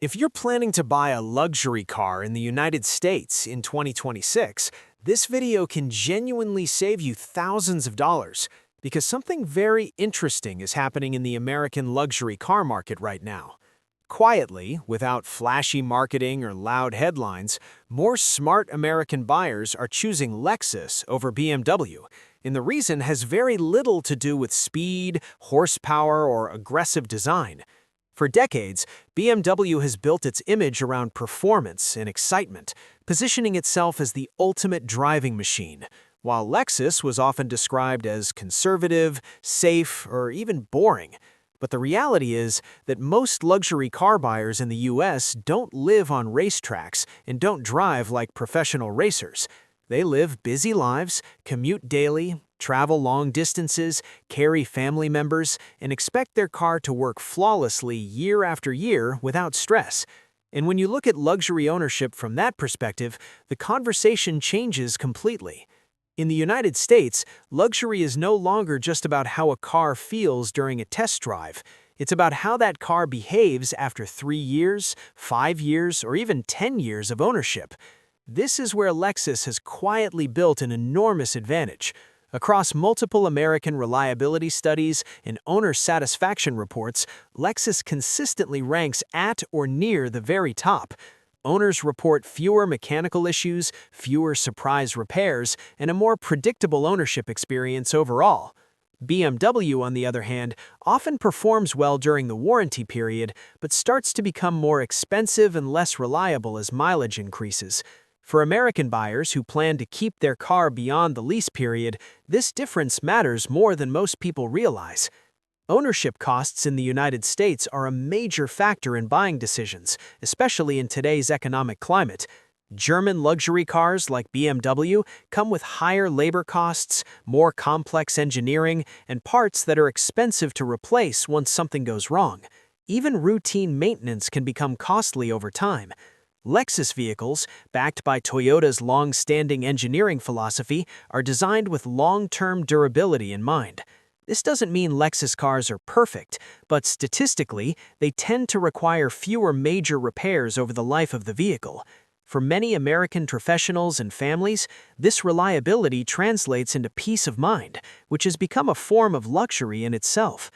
If you're planning to buy a luxury car in the United States in 2026, this video can genuinely save you thousands of dollars because something very interesting is happening in the American luxury car market right now. Quietly, without flashy marketing or loud headlines, more smart American buyers are choosing Lexus over BMW, and the reason has very little to do with speed, horsepower, or aggressive design. For decades, BMW has built its image around performance and excitement, positioning itself as the ultimate driving machine, while Lexus was often described as conservative, safe, or even boring. But the reality is that most luxury car buyers in the US don't live on racetracks and don't drive like professional racers. They live busy lives, commute daily, travel long distances, carry family members, and expect their car to work flawlessly year after year without stress. And when you look at luxury ownership from that perspective, the conversation changes completely. In the United States, luxury is no longer just about how a car feels during a test drive. It's about how that car behaves after 3 years, 5 years, or even 10 years of ownership. This is where Lexus has quietly built an enormous advantage. Across multiple American reliability studies and owner satisfaction reports, Lexus consistently ranks at or near the very top. Owners report fewer mechanical issues, fewer surprise repairs, and a more predictable ownership experience overall. BMW, on the other hand, often performs well during the warranty period, but starts to become more expensive and less reliable as mileage increases. For American buyers who plan to keep their car beyond the lease period, this difference matters more than most people realize. Ownership costs in the United States are a major factor in buying decisions, especially in today's economic climate. German luxury cars like BMW come with higher labor costs, more complex engineering, and parts that are expensive to replace once something goes wrong. Even routine maintenance can become costly over time. Lexus vehicles, backed by Toyota's long-standing engineering philosophy, are designed with long-term durability in mind. This doesn't mean Lexus cars are perfect, but statistically, they tend to require fewer major repairs over the life of the vehicle. For many American professionals and families, this reliability translates into peace of mind, which has become a form of luxury in itself.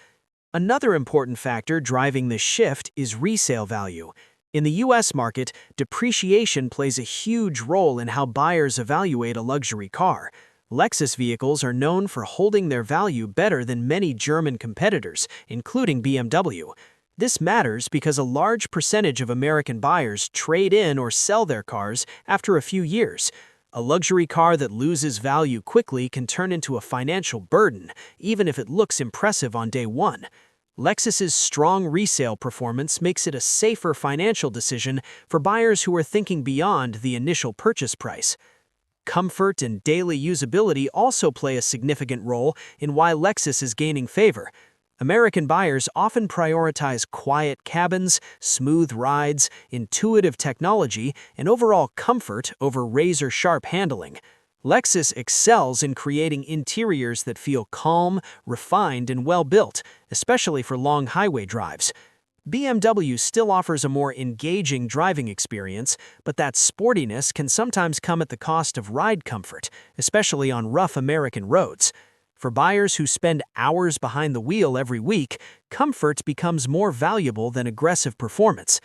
Another important factor driving this shift is resale value. In the US market, depreciation plays a huge role in how buyers evaluate a luxury car. Lexus vehicles are known for holding their value better than many German competitors, including BMW. This matters because a large percentage of American buyers trade in or sell their cars after a few years. A luxury car that loses value quickly can turn into a financial burden, even if it looks impressive on day one. Lexus's strong resale performance makes it a safer financial decision for buyers who are thinking beyond the initial purchase price. Comfort and daily usability also play a significant role in why Lexus is gaining favor. American buyers often prioritize quiet cabins, smooth rides, intuitive technology, and overall comfort over razor-sharp handling. Lexus excels in creating interiors that feel calm, refined, and well-built, especially for long highway drives. BMW still offers a more engaging driving experience, but that sportiness can sometimes come at the cost of ride comfort, especially on rough American roads. For buyers who spend hours behind the wheel every week, comfort becomes more valuable than aggressive performance.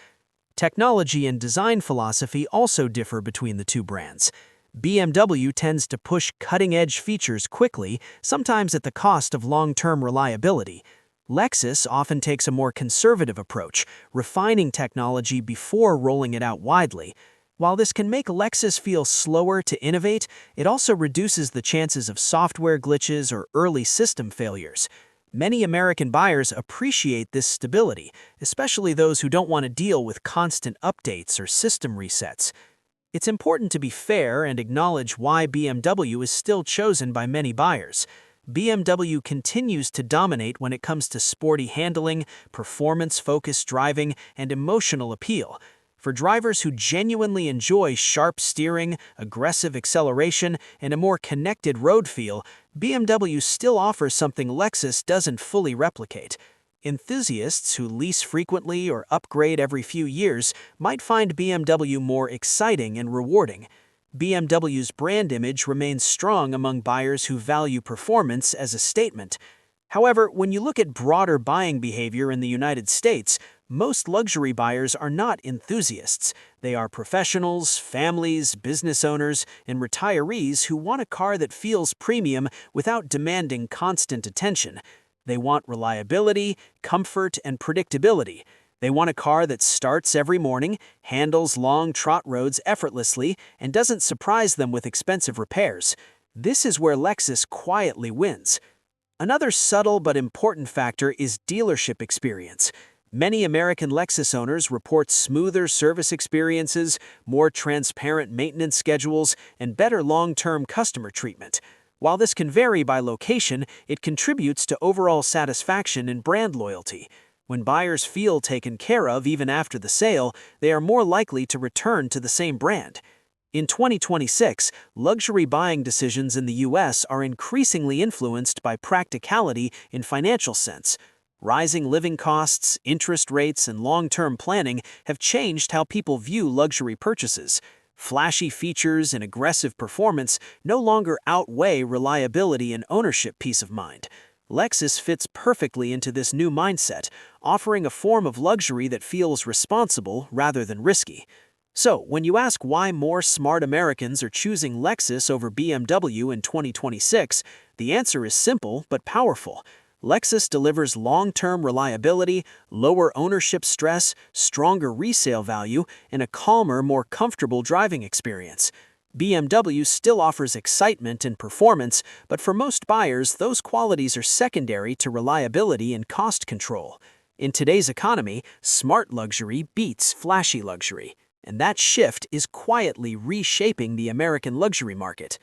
Technology and design philosophy also differ between the two brands. BMW tends to push cutting-edge features quickly, sometimes at the cost of long-term reliability. Lexus often takes a more conservative approach, refining technology before rolling it out widely. While this can make Lexus feel slower to innovate, it also reduces the chances of software glitches or early system failures. Many American buyers appreciate this stability, especially those who don't want to deal with constant updates or system resets. It's important to be fair and acknowledge why BMW is still chosen by many buyers. BMW continues to dominate when it comes to sporty handling, performance-focused driving, and emotional appeal. For drivers who genuinely enjoy sharp steering, aggressive acceleration, and a more connected road feel, BMW still offers something Lexus doesn't fully replicate. Enthusiasts who lease frequently or upgrade every few years might find BMW more exciting and rewarding. BMW's brand image remains strong among buyers who value performance as a statement. However, when you look at broader buying behavior in the United States, most luxury buyers are not enthusiasts. They are professionals, families, business owners, and retirees who want a car that feels premium without demanding constant attention. They want reliability, comfort, and predictability. They want a car that starts every morning, handles long trot roads effortlessly, and doesn't surprise them with expensive repairs. This is where Lexus quietly wins. Another subtle but important factor is dealership experience. Many American Lexus owners report smoother service experiences, more transparent maintenance schedules, and better long-term customer treatment. While this can vary by location, it contributes to overall satisfaction and brand loyalty. When buyers feel taken care of even after the sale, they are more likely to return to the same brand. In 2026, luxury buying decisions in the U.S. are increasingly influenced by practicality in financial sense. Rising living costs, interest rates, and long-term planning have changed how people view luxury purchases. Flashy features and aggressive performance no longer outweigh reliability and ownership peace of mind. Lexus fits perfectly into this new mindset, offering a form of luxury that feels responsible rather than risky. So, when you ask why more smart Americans are choosing Lexus over BMW in 2026, the answer is simple but powerful. Lexus delivers long-term reliability, lower ownership stress, stronger resale value, and a calmer, more comfortable driving experience. BMW still offers excitement and performance, but for most buyers, those qualities are secondary to reliability and cost control. In today's economy, smart luxury beats flashy luxury, and that shift is quietly reshaping the American luxury market.